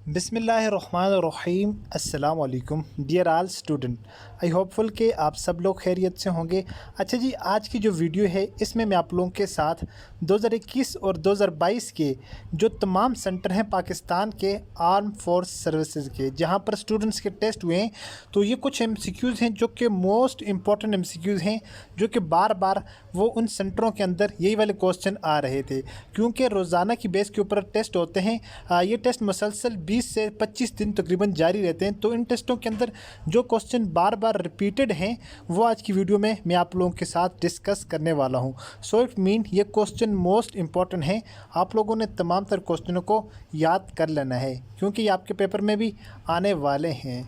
बिस्मिल्लाहिर्रहमानिर्रहीम अस्सलाम वालेकुम डियर आल स्टूडेंट। आई होपफुल के आप सब लोग खैरियत से होंगे। अच्छा जी, आज की जो वीडियो है इसमें मैं आप लोगों के साथ 2021 और 2022 के जो तमाम सेंटर हैं पाकिस्तान के आर्म फोर्स सर्विसेज के, जहां पर स्टूडेंट्स के टेस्ट हुए हैं, तो ये कुछ MCQs हैं जो कि मोस्ट इम्पॉर्टेंट MCQs हैं, जो कि बार बार वो उन सेंटरों के अंदर यही वाले क्वेश्चन आ रहे थे, क्योंकि रोज़ाना की बेस के ऊपर टेस्ट होते हैं। ये टेस्ट मुसलसल 20 से 25 दिन तकरीबन जारी रहते हैं। तो इन टेस्टों के अंदर जो क्वेश्चन बार बार रिपीटेड हैं वो आज की वीडियो में मैं आप लोगों के साथ डिस्कस करने वाला हूं। सो इट मीन ये क्वेश्चन मोस्ट इम्पॉर्टेंट हैं। आप लोगों ने तमाम तर क्वेश्चनों को याद कर लेना है, क्योंकि ये आपके पेपर में भी आने वाले हैं।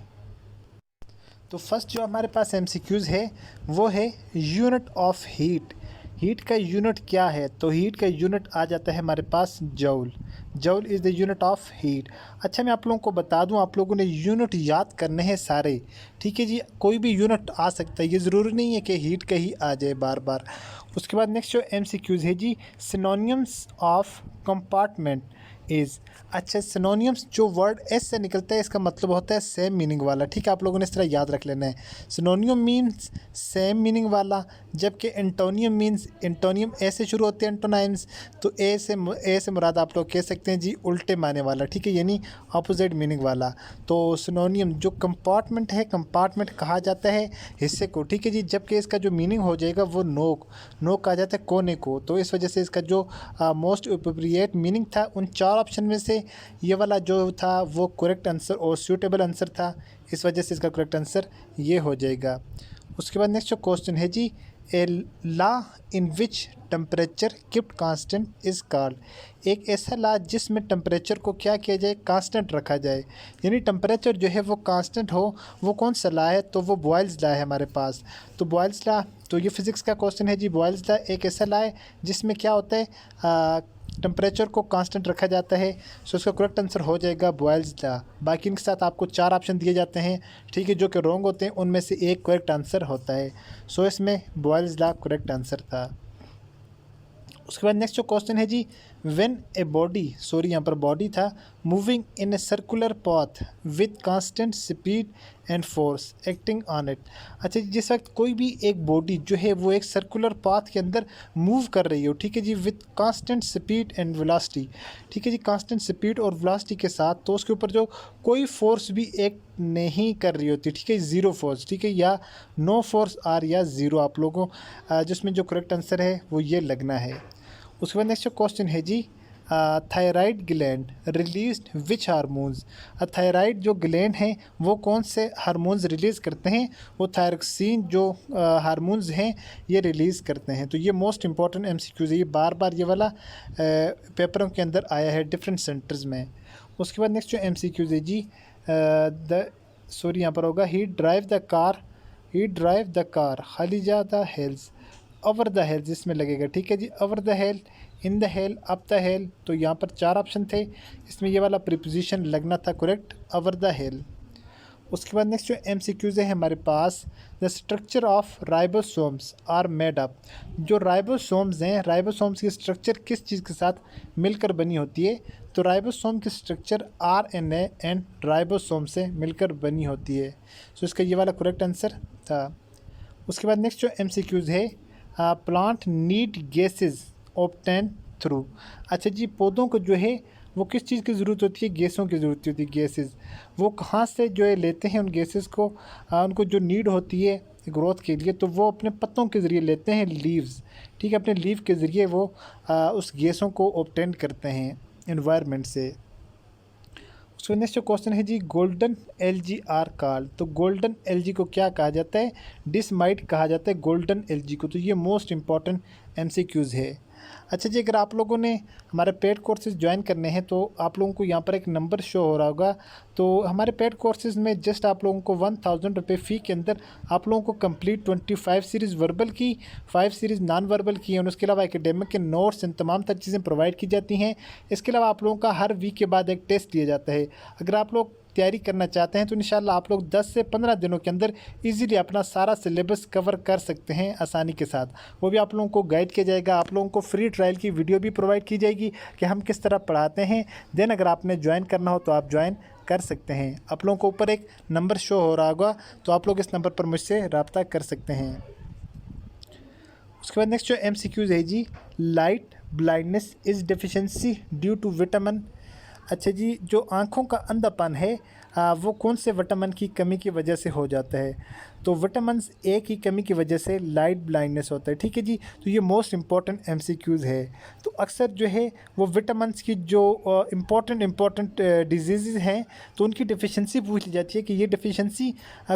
तो फर्स्ट जो हमारे पास MCQs है वो है यूनिट ऑफ हीट। हीट का यूनिट क्या है? तो हीट का यूनिट आ जाता है हमारे पास joule. Joule is the unit of heat. अच्छा, मैं आप लोगों को बता दूं, आप लोगों ने यूनिट याद करने हैं सारे, ठीक है जी। कोई भी यूनिट आ सकता है, ये ज़रूरी नहीं है कि हीट का ही आ जाए बार बार। उसके बाद नेक्स्ट जो MCQs है जी, सिनोनियम्स ऑफ कंपार्टमेंट इज़। अच्छा, सिनोनियम्स जो वर्ड एस से निकलता है इसका मतलब होता है सेम मीनिंग वाला, ठीक है। आप लोगों ने इस तरह याद रख लेना है। सिनोनियम मीन्स सेम मीनिंग वाला, जबकि एंटोनियम मीन्स, एंटोनियम ए से शुरू होते हैं एंटोनाइम्स, तो ए से मुराद आप लोग कह सकते हैं जी उल्टे माने वाला, ठीक है, यानी अपोजिट मीनिंग वाला। तो सिनोनियम जो कंपार्टमेंट है, कंपार्टमेंट कहा जाता है हिस्से को, ठीक है जी, जबकि इसका जो मीनिंग हो जाएगा वो नोक, नोक कहा जाता है कोने को। तो इस वजह से इसका जो मोस्ट अप्रोप्रिएट मीनिंग था उन चार ऑप्शन में से ये वाला जो था वो करेक्ट आंसर और सूटेबल आंसर था, इस वजह से इसका करेक्ट आंसर ये हो जाएगा। उसके बाद नेक्स्ट जो क्वेश्चन है जी, a law in which temperature kept constant is called. एक ऐसा लॉ जिसमें टेम्परेचर को क्या किया जाए, कांस्टेंट रखा जाए, यानी टेम्परेचर जो है वो कांस्टेंट हो, वो कौन सा लॉ है? तो वो बॉयल्स लॉ है हमारे पास। तो बॉयल्स लॉ, तो ये फिज़िक्स का क्वेश्चन है जी। बॉयल्स लॉ एक ऐसा लॉ है जिसमें क्या होता है, टेम्परेचर को कांस्टेंट रखा जाता है। सो इसका करेक्ट आंसर हो जाएगा बॉयल्स लॉ। बाकी इनके साथ आपको चार ऑप्शन दिए जाते हैं, ठीक है, जो कि रॉन्ग होते हैं, उनमें से एक करेक्ट आंसर होता है। सो इसमें बॉयल्स लॉ करेक्ट आंसर था। उसके बाद नेक्स्ट जो क्वेश्चन है जी, व्हेन ए बॉडी, सॉरी यहाँ पर बॉडी था, moving in a circular path with constant speed and force acting on it. अच्छा, जिस वक्त कोई भी एक बॉडी जो है वो एक सर्कुलर पाथ के अंदर मूव कर रही हो, ठीक है जी, with constant speed and velocity, ठीक है जी, कांस्टेंट स्पीड और वेलोसिटी के साथ, तो उसके ऊपर जो कोई फोर्स भी एक्ट नहीं कर रही होती, ठीक है, ज़ीरो फोर्स, ठीक है, या नो फोर्स आर या ज़ीरो, आप लोगों जिसमें जो करेक्ट आंसर है वो ये लगना है। उसके बाद नेक्स्ट जो क्वेश्चन है जी, thyroid gland release which hormones. Thyroid जो ग्लैंड हैं वो कौन से हार्मोन्स रिलीज़ करते हैं? वो थायरोक्सिन जो हार्मोन्स हैं ये रिलीज़ करते हैं। तो ये मोस्ट इंपॉर्टेंट MCQs है, ये बार बार ये वाला पेपरों के अंदर आया है डिफरेंट सेंटर्स में। उसके बाद नेक्स्ट जो MCQs है जी, सॉरी यहाँ पर होगा, ही ड्राइव द कार खालिजा the hills, over the hills इसमें लगेगा, ठीक है जी, over the hill, in the hill, up the hill. तो यहाँ पर चार ऑप्शन थे, इसमें ये वाला प्रीपोजिशन लगना था करेक्ट, ओवर द हिल। उसके बाद नेक्स्ट जो MCQs है हमारे पास, the structure of ribosomes are made up. जो राइबोसोम्स हैं, राइबोसोम्स की स्ट्रक्चर किस चीज़ के साथ मिलकर बनी होती है? तो राइबोसोम की स्ट्रक्चर RNA एंड राइबोसोम से मिलकर बनी होती है। सो इसका ये वाला करेक्ट आंसर था। उसके बाद नेक्स्ट जो MCQs है, plant need gases obtain through. अच्छा जी, पौधों को जो है वो किस चीज़ की ज़रूरत होती है? गैसों की ज़रूरत होती है, गैसेस। वो कहाँ से जो है लेते हैं उन गैसेस को? उनको जो नीड होती है ग्रोथ के लिए, तो वो अपने पत्तों के ज़रिए लेते हैं, लीव्स, ठीक है, अपने लीव के ज़रिए वो उस गैसों को ऑब्टेन करते हैं एनवायरनमेंट से। उसके नेक्स्ट जो क्वेश्चन है जी, गोल्डन एलगी आर कॉल्ड। तो गोल्डन एलगी को क्या कहा जाता है? डिसमाइट कहा जाता है गोल्डन एलगी को। तो ये मोस्ट इंपॉर्टेंट MCQs है। अच्छा जी, अगर आप लोगों ने हमारे पेड कोर्सेज ज्वाइन करने हैं तो आप लोगों को यहाँ पर एक नंबर शो हो रहा होगा। तो हमारे पेड कोर्सेज में जस्ट आप लोगों को 1000 रुपये फ़ी के अंदर आप लोगों को कंप्लीट 25 सीरीज़ वर्बल की, 5 सीरीज़ नॉन वर्बल की, और उसके अलावा एकेडमिक के नोट्स एंड तमाम तर चीज़ें प्रोवाइड की जाती हैं। इसके अलावा आप लोगों का हर वीक के बाद एक टेस्ट दिया जाता है। अगर आप लोग तैयारी करना चाहते हैं तो इंशाल्लाह आप लोग 10 से 15 दिनों के अंदर इजीली अपना सारा सिलेबस कवर कर सकते हैं आसानी के साथ। वो भी आप लोगों को गाइड किया जाएगा, आप लोगों को फ्री ट्रायल की वीडियो भी प्रोवाइड की जाएगी कि हम किस तरह पढ़ाते हैं। देन अगर आपने ज्वाइन करना हो तो आप ज्वाइन कर सकते हैं। आप लोगों को ऊपर एक नंबर शो हो रहा होगा, तो आप लोग इस नंबर पर मुझसे रब्ता कर सकते हैं। उसके बाद नेक्स्ट जो MCQs है जी, light blindness is deficiency due to vitamin. अच्छा जी, जो आँखों का अंधापन है वो कौन से विटामिन की कमी की वजह से हो जाता है? तो विटामिन ए की कमी की वजह से लाइट ब्लाइंडनेस होता है, ठीक है जी। तो ये मोस्ट इम्पॉर्टेंट MCQs है। तो अक्सर जो है वो विटामिन्स की जो इम्पॉर्टेंट डिजीज़ हैं तो उनकी डिफिशिएंसी पूछ ली जाती है कि ये डिफिशिएंसी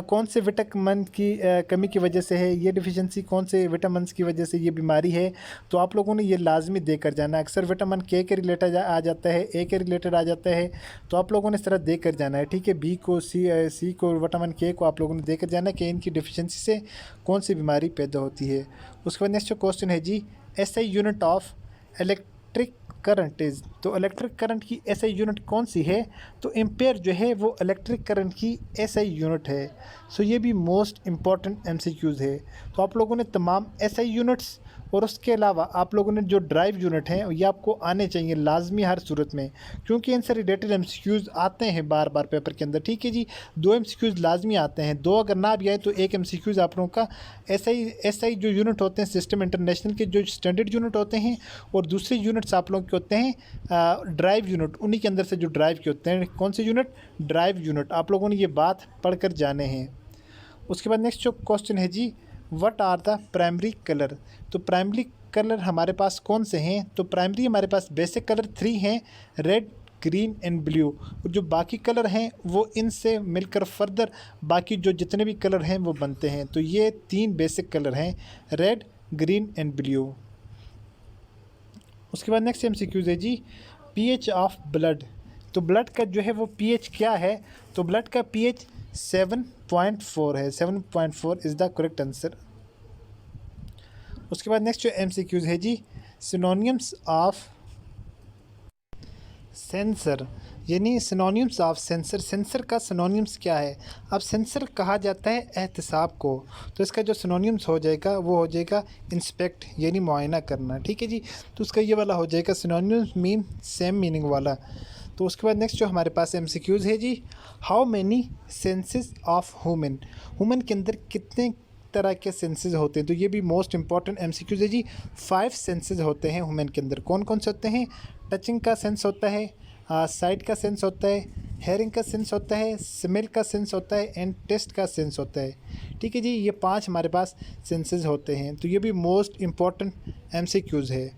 कौन से विटामिन की कमी की वजह से है, ये डिफिशिएंसी कौन से विटामिन्स की वजह से ये बीमारी है। तो आप लोगों ने ये लाजमी देकर जाना है। अक्सर विटामिन के रिलेटेड आ जाता है, ए के रिलेटेड आ जाता है, तो आप लोगों ने इस तरह देकर जाना है, ठीक है। बी को, सी को, विटामिन के को आप लोगों ने देकर जाना है कि इनकी डिफिशिएंसी से कौन सी बीमारी पैदा होती है। उसके बाद नेक्स्ट क्वेश्चन है जी, SI unit of electric current is. तो इलेक्ट्रिक करंट की SI यूनिट कौन सी है? तो एम्पेयर जो है वो इलेक्ट्रिक करंट की SI यूनिट है। सो ये भी मोस्ट इम्पॉर्टेंट MCQs है। तो आप लोगों ने तमाम SI यूनिट्स और उसके अलावा आप लोगों ने जो ड्राइव यूनिट हैं ये आपको आने चाहिए लाजमी हर सूरत में, क्योंकि इनसे रिलेटेड MCQs आते हैं बार बार पेपर के अंदर, ठीक है जी। 2 MCQs लाजमी आते हैं, 2 अगर ना भी आए तो 1 MCQs आप लोगों का SI जो यूनिट होते हैं सिस्टम इंटरनेशनल के जो स्टैंडर्ड यूनिट होते हैं, और दूसरे यूनिट्स आप लोगों के होते हैं ड्राइव यूनिट, उन्हीं के अंदर से जो ड्राइव के होते हैं। कौन से यूनिट? Drive unit. आप लोगों ने ये बात पढ़ कर जाने हैं। उसके बाद नेक्स्ट जो क्वेश्चन है जी, what are the primary colour. तो प्राइमरी कलर हमारे पास कौन से हैं? तो प्राइमरी हमारे पास बेसिक कलर 3 हैं, रेड, ग्रीन एंड ब्लू। और जो बाकी कलर हैं वो इनसे मिलकर फर्दर बाकी जो जितने भी कलर हैं वो बनते हैं। तो ये 3 बेसिक कलर हैं, रेड, ग्रीन एंड ब्लू। उसके बाद नेक्स्ट MCQs है जी, pH ऑफ ब्लड। तो ब्लड का जो है वो pH क्या है? तो ब्लड का pH 7.4 है। 7.4 इज़ द करेक्ट आंसर। उसके बाद नेक्स्ट जो MCQs है जी, सिनोनिम्स ऑफ सेंसर, यानी सिनोनिम्स ऑफ सेंसर। सेंसर का सिनोनिम्स क्या है? अब सेंसर कहा जाता है एहतिसाब को, तो इसका जो सिनोनिम्स हो जाएगा वो हो जाएगा इंस्पेक्ट, यानी मुआयना करना, ठीक है जी। तो उसका ये वाला हो जाएगा सिनोनिम्स मीन सेम मीनिंग वाला। तो उसके बाद नेक्स्ट जो हमारे पास MCQs है जी, how many senses of human. Human के अंदर कितने तरह के सेंसेस होते हैं? तो ये भी मोस्ट इंपॉर्टेंट MCQs है जी। 5 सेंसेस होते हैं ह्यूमन के अंदर। कौन कौन से होते हैं? टचिंग का सेंस होता है, साइट का सेंस होता है, हेयरिंग का सेंस होता है, स्मेल का सेंस होता है एंड टेस्ट का सेंस होता है, ठीक है जी। ये 5 हमारे पास सेंसेस होते हैं। तो ये भी मोस्ट इम्पॉर्टेंट MCQs है।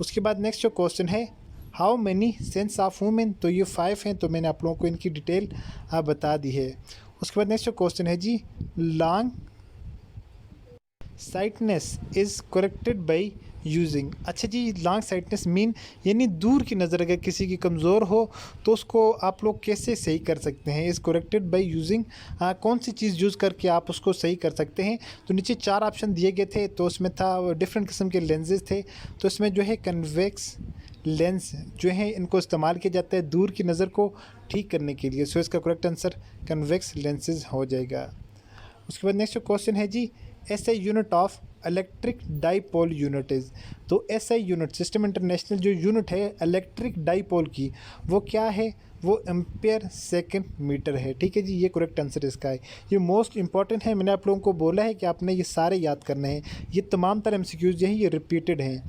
उसके बाद नेक्स्ट जो क्वेश्चन है, how many sense of women. तो ये 5 हैं, तो मैंने आप लोगों को इनकी डिटेल बता दी है। उसके बाद नेक्स्ट जो क्वेश्चन है जी, long sightedness is corrected by using. अच्छा जी, लॉन्ग साइटनेस मीन यानी दूर की नज़र अगर किसी की कमज़ोर हो तो उसको आप लोग कैसे सही कर सकते हैं? इज़ करेक्टेड बाई यूजिंग, कौन सी चीज़ यूज़ करके आप उसको सही कर सकते हैं? तो नीचे 4 ऑप्शन दिए गए थे, तो उसमें था डिफरेंट किस्म के लेंसेज थे। तो इसमें जो है कन्वेक्स लेंस जो है इनको इस्तेमाल किया जाता है दूर की नज़र को ठीक करने के लिए। सो इसका करेक्ट आंसर कन्वेक्स लेंसेज हो जाएगा। उसके बाद नेक्स्ट क्वेश्चन है जी, SI unit of electric dipole unit is. तो SI यूनिट सिस्टम इंटरनेशनल जो यूनिट है इलेक्ट्रिक डाईपोल की वो क्या है? वो एम्पेयर सेकंड मीटर है, ठीक है जी। ये करेक्ट आंसर इसका है। ये मोस्ट इंपॉर्टेंट है, मैंने आप लोगों को बोला है कि आपने ये सारे याद करने हैं। ये तमाम तरह MCQs जो है ये रिपीटेड हैं।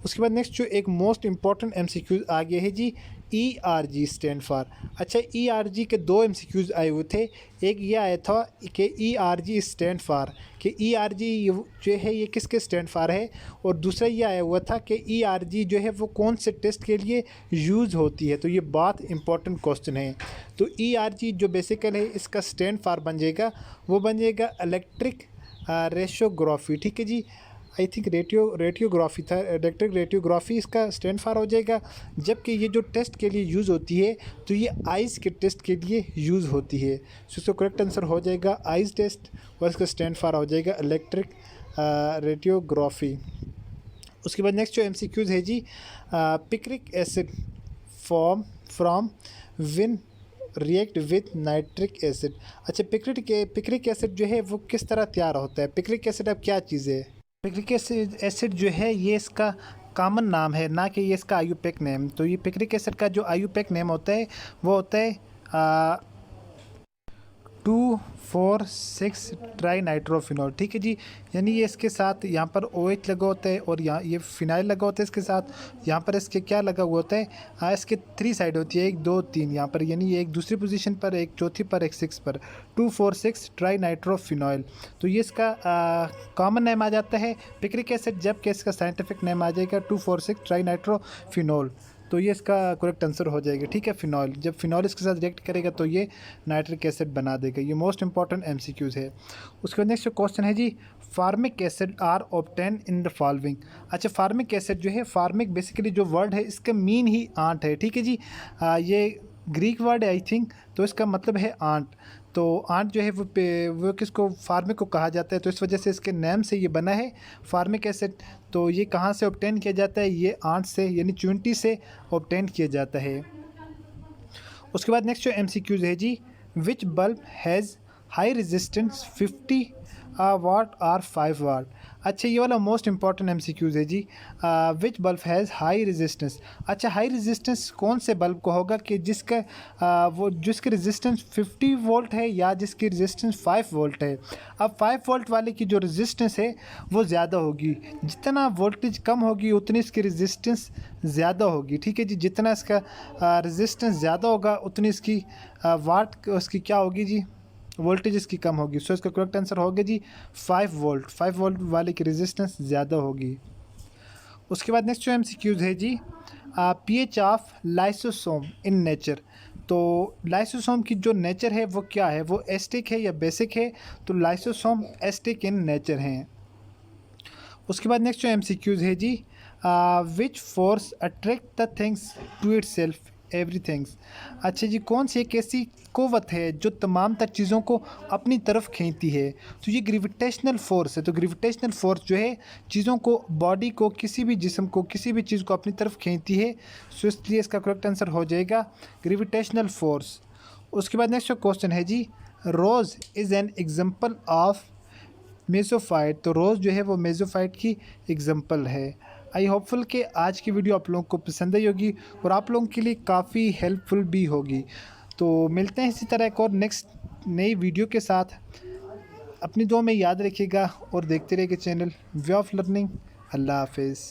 उसके बाद नेक्स्ट जो एक मोस्ट इंपॉर्टेंट MCQs आ गया है जी, ERG स्टैंड फॉर। अच्छा, ERG के 2 MCQs आए हुए थे। एक ये आया था कि ERG स्टैंड फॉर, कि ERG जो है ये किसके स्टैंड फॉर है, और दूसरा ये आया हुआ था कि ERG जो है वो कौन से टेस्ट के लिए यूज़ होती है। तो ये बहुत इंपॉर्टेंट क्वेश्चन है। तो ERG जो बेसिकल है इसका स्टैंड फॉर बन जाएगा, वो बन जाएगा इलेक्ट्रिक रेशियोग्राफी, ठीक है जी। आई थिंक रेटियोग्राफी था, इलेक्ट्रिक रेटियोग्राफी इसका स्टैंड फॉर हो जाएगा। जबकि ये जो टेस्ट के लिए यूज़ होती है तो ये आइज़ के टेस्ट के लिए यूज़ होती है। सो इसका करेक्ट आंसर हो जाएगा आइज़ टेस्ट, और इसका स्टैंड फॉर हो जाएगा इलेक्ट्रिक रेटियोग्राफी। उसके बाद नेक्स्ट जो MCQs है जी, picric acid form from when react with nitric acid. अच्छा, पिक्रिक एसिड जो है वो किस तरह तैयार होता है? पिक्रिक एसिड अब क्या चीज़ है? पिक्रिक एसिड जो है ये इसका कॉमन नाम है, ना कि ये इसका आयुपैक नेम। तो ये पिक्रिक एसिड का जो आयुपैक नेम होता है वो होता है 2,4,6 ट्राई नाइट्रोफिनॉल। ठीक है जी, यानी ये इसके साथ यहाँ पर OH लगा होता है और यहाँ ये फिनाइल लगा होता है इसके साथ। यहाँ पर इसके क्या लगा हुआ होता है? इसके 3 साइड होती है, 1 2 3 यहाँ पर, यानी ये एक दूसरी पोजीशन पर, एक चौथी पर, एक 6 पर, 2,4,6 ट्राई नाइट्रोफिनॉल। तो ये इसका कॉमन नेम आ जाता है पिक्रिक एसिड, जबकि इसका साइंटिफिक नेम आ जाएगा 2,4,6 ट्राई नाइट्रोफिनॉल। तो ये इसका करेक्ट आंसर हो जाएगा। ठीक है, फिनॉल, जब फिनॉल इसके साथ रिएक्ट करेगा तो ये नाइट्रिक एसिड बना देगा। ये मोस्ट इंपॉर्टेंट MCQs है। उसके बाद नेक्स्ट क्वेश्चन है जी, formic acid are obtain in the following. अच्छा, फार्मिक एसिड जो है, फार्मिक बेसिकली जो वर्ड है इसका मीन ही आंट है। ठीक है जी, ये ग्रीक वर्ड है आई थिंक, तो इसका मतलब है आंट। तो आंट जो है वो किसको, फार्मिक को कहा जाता है, तो इस वजह से इसके नेम से ये बना है फार्मिक एसिड। तो ये कहाँ से ऑब्टेन किया जाता है? ये आंट से, यानी चूंटी से ऑब्टेन किया जाता है। उसके बाद नेक्स्ट जो MCQs है जी, विच बल्ब हैज़ हाई रेजिस्टेंस 50 वाट और 5 वाट। अच्छा, ये वाला मोस्ट इंपॉर्टेंट MCQs है जी, विच बल्ब हैज़ हाई रेजिस्टेंस। अच्छा, हाई रेजिस्टेंस कौन से बल्ब को होगा कि जिसका वो जिसकी रेजिस्टेंस 50 वोल्ट है या जिसकी रेजिस्टेंस 5 वोल्ट है। अब 5 वोल्ट वाले की जो रेजिस्टेंस है वो ज़्यादा होगी, जितना वोल्टेज कम होगी उतनी इसकी रेजिस्टेंस ज़्यादा होगी। ठीक है जी, जितना इसका रेजिस्टेंस ज़्यादा होगा उतनी इसकी वाट उसकी क्या होगी जी, वोल्टेज इसकी कम होगी। सो इसका करेक्ट आंसर होगा जी 5 वोल्ट। 5 वोल्ट वाले की रेजिस्टेंस ज़्यादा होगी। उसके बाद नेक्स्ट जो MCQs है जी, pH of lysosome in nature. तो लाइसोसोम की जो नेचर है वो क्या है, वो एस्टिक है या बेसिक है? तो लाइसोसोम एस्टिक इन नेचर हैं। उसके बाद नेक्स्ट जो MCQs है जी, which force attract the things to itself everythings. अच्छा जी, कौन सी एक ऐसी कुव्वत है जो तमाम तर चीज़ों को अपनी तरफ खींचती है? तो ये ग्रेविटेशनल फोर्स है। तो ग्रेविटेशनल फोर्स जो है चीज़ों को, बॉडी को, किसी भी जिस्म को, किसी भी चीज़ को अपनी तरफ खींचती है। सो इसलिए इसका करेक्ट आंसर हो जाएगा ग्रेविटेशनल फोर्स। उसके बाद नेक्स्ट क्वेश्चन है जी, रोज़ इज़ एन एग्जाम्पल ऑफ मेसोफाइट। तो रोज़ जो है वो मेसोफाइट की एग्जांपल है। आई होपफुल कि आज की वीडियो आप लोगों को पसंद आई होगी और आप लोगों के लिए काफ़ी हेल्पफुल भी होगी। तो मिलते हैं इसी तरह एक और नेक्स्ट नई वीडियो के साथ। अपनी दुआ में याद रखिएगा और देखते रहिएगा चैनल वे ऑफ लर्निंग। अल्लाह हाफिज़।